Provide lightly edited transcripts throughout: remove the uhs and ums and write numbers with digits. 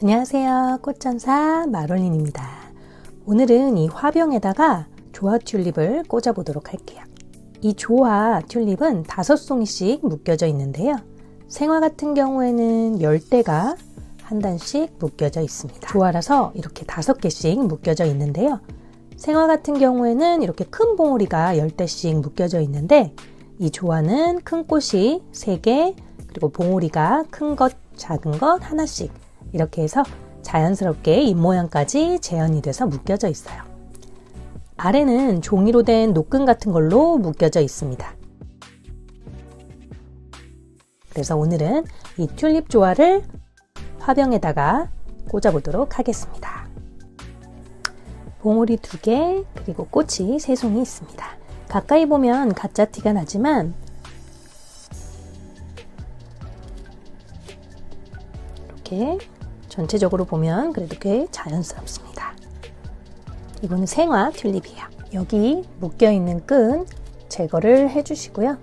안녕하세요. 꽃전사 마롤린입니다. 오늘은 이 화병에다가 조화 튤립을 꽂아 보도록 할게요. 이 조화 튤립은 5송이씩 묶여져 있는데요. 생화 같은 경우에는 10대가 한 단씩 묶여져 있습니다. 조화라서 이렇게 5개씩 묶여져 있는데요. 생화 같은 경우에는 이렇게 큰 봉오리가 10대씩 묶여져 있는데 이 조화는 큰 꽃이 3개, 그리고 봉오리가 큰 것, 작은 것 하나씩 이렇게 해서 자연스럽게 잎 모양까지 재현이 돼서 묶여져 있어요. 아래는 종이로 된 노끈 같은 걸로 묶여져 있습니다. 그래서 오늘은 이 튤립 조화를 화병에다가 꽂아 보도록 하겠습니다. 봉오리 2개, 그리고 꽃이 3송이 있습니다. 가까이 보면 가짜 티가 나지만 이렇게 전체적으로 보면 그래도 꽤 자연스럽습니다. 이거는 생화 튤립이에요. 여기 묶여있는 끈 제거를 해주시고요.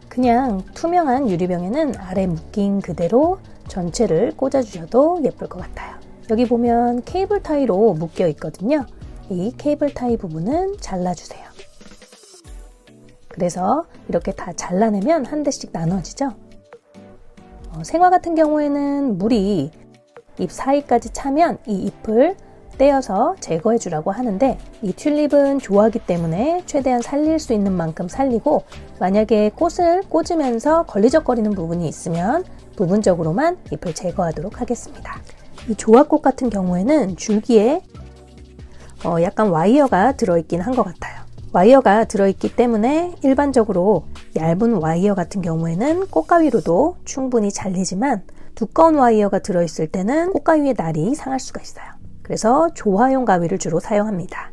그냥 투명한 유리병에는 아래 묶인 그대로 전체를 꽂아주셔도 예쁠 것 같아요. 여기 보면 케이블 타이로 묶여 있거든요. 이 케이블 타이 부분은 잘라주세요. 그래서 이렇게 다 잘라내면 한 대씩 나눠지죠. 생화 같은 경우에는 물이 잎 사이까지 차면 이 잎을 떼어서 제거해 주라고 하는데 이 튤립은 조화기 때문에 최대한 살릴 수 있는 만큼 살리고 만약에 꽃을 꽂으면서 걸리적거리는 부분이 있으면 부분적으로만 잎을 제거하도록 하겠습니다. 이 조화꽃 같은 경우에는 줄기에 약간 와이어가 들어있긴 한 것 같아요. 와이어가 들어있기 때문에 일반적으로 얇은 와이어 같은 경우에는 꽃가위로도 충분히 잘리지만 두꺼운 와이어가 들어있을 때는 꽃가위의 날이 상할 수가 있어요. 그래서 조화용 가위를 주로 사용합니다.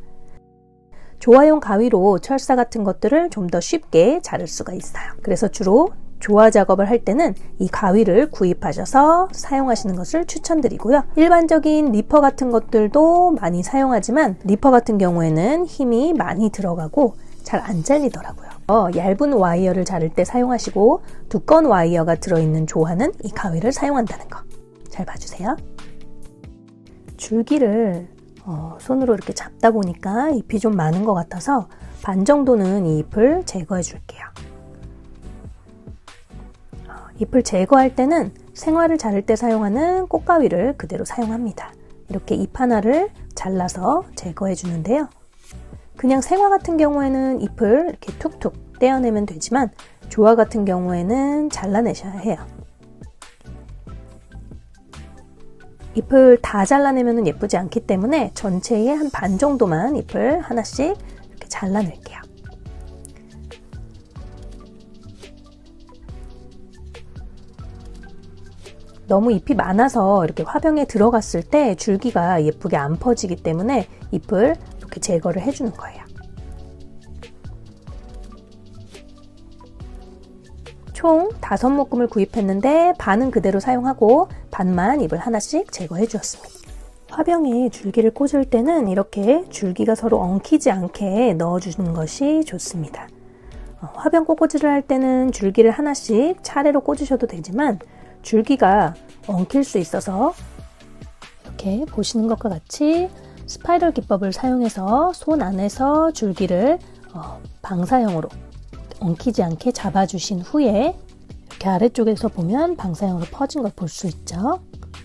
조화용 가위로 철사 같은 것들을 좀 더 쉽게 자를 수가 있어요. 그래서 주로 조화 작업을 할 때는 이 가위를 구입하셔서 사용하시는 것을 추천드리고요. 일반적인 리퍼 같은 것들도 많이 사용하지만 리퍼 같은 경우에는 힘이 많이 들어가고 잘 안 잘리더라고요. 얇은 와이어를 자를 때 사용하시고 두꺼운 와이어가 들어있는 조화는 이 가위를 사용한다는 거 잘 봐주세요. 줄기를 손으로 이렇게 잡다 보니까 잎이 좀 많은 것 같아서 반 정도는 이 잎을 제거해 줄게요. 잎을 제거할 때는 생화를 자를 때 사용하는 꽃가위를 그대로 사용합니다. 이렇게 잎 하나를 잘라서 제거해 주는데요. 그냥 생화 같은 경우에는 잎을 이렇게 툭툭 떼어내면 되지만 조화 같은 경우에는 잘라내셔야 해요. 잎을 다 잘라내면 예쁘지 않기 때문에 전체의 한 반 정도만 잎을 하나씩 이렇게 잘라낼게요. 너무 잎이 많아서 이렇게 화병에 들어갔을 때 줄기가 예쁘게 안 퍼지기 때문에 잎을 이렇게 제거를 해주는 거예요. 총 5묶음을 구입했는데 반은 그대로 사용하고 반만 잎을 하나씩 제거해 주었습니다. 화병에 줄기를 꽂을 때는 이렇게 줄기가 서로 엉키지 않게 넣어주는 것이 좋습니다. 화병 꽃꽂이를 할 때는 줄기를 하나씩 차례로 꽂으셔도 되지만 줄기가 엉킬 수 있어서 이렇게 보시는 것과 같이 스파이럴 기법을 사용해서 손 안에서 줄기를 방사형으로 엉키지 않게 잡아주신 후에 이렇게 아래쪽에서 보면 방사형으로 퍼진 걸 볼 수 있죠.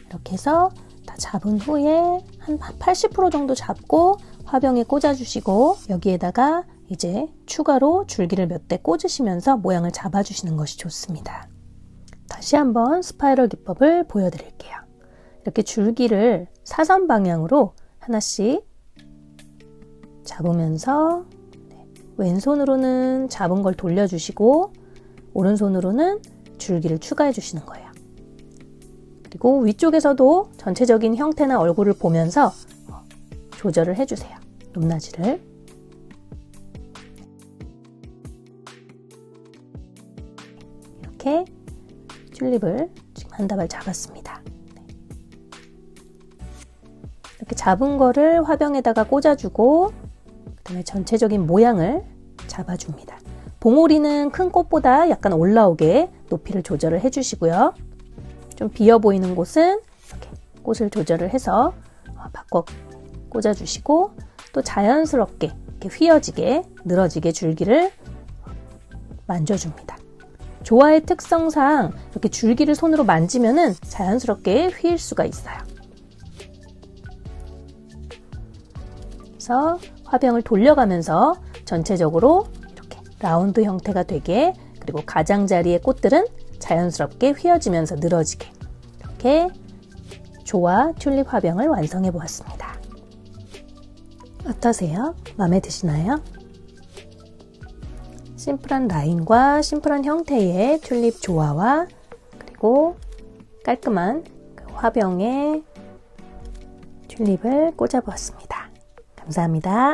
이렇게 해서 다 잡은 후에 한 80% 정도 잡고 화병에 꽂아주시고 여기에다가 이제 추가로 줄기를 몇 대 꽂으시면서 모양을 잡아주시는 것이 좋습니다. 다시 한번 스파이럴 기법을 보여드릴게요. 이렇게 줄기를 사선 방향으로 하나씩 잡으면서 왼손으로는 잡은 걸 돌려주시고 오른손으로는 줄기를 추가해 주시는 거예요. 그리고 위쪽에서도 전체적인 형태나 얼굴을 보면서 조절을 해주세요. 높낮이를. 이렇게 튤립을 지금 한 다발 잡았습니다. 이렇게 잡은 거를 화병에다가 꽂아주고 그다음에 전체적인 모양을 잡아줍니다. 봉오리는 큰 꽃보다 약간 올라오게 높이를 조절을 해주시고요. 좀 비어 보이는 곳은 이렇게 꽃을 조절을 해서 바꿔 꽂아주시고 또 자연스럽게 이렇게 휘어지게 늘어지게 줄기를 만져줍니다. 조화의 특성상 이렇게 줄기를 손으로 만지면은 자연스럽게 휘일 수가 있어요. 그래서 화병을 돌려가면서 전체적으로 이렇게 라운드 형태가 되게, 그리고 가장자리의 꽃들은 자연스럽게 휘어지면서 늘어지게, 이렇게 조화 튤립 화병을 완성해 보았습니다. 어떠세요? 마음에 드시나요? 심플한 라인과 심플한 형태의 튤립 조화와 그리고 깔끔한 화병에 튤립을 꽂아 보았습니다. 감사합니다.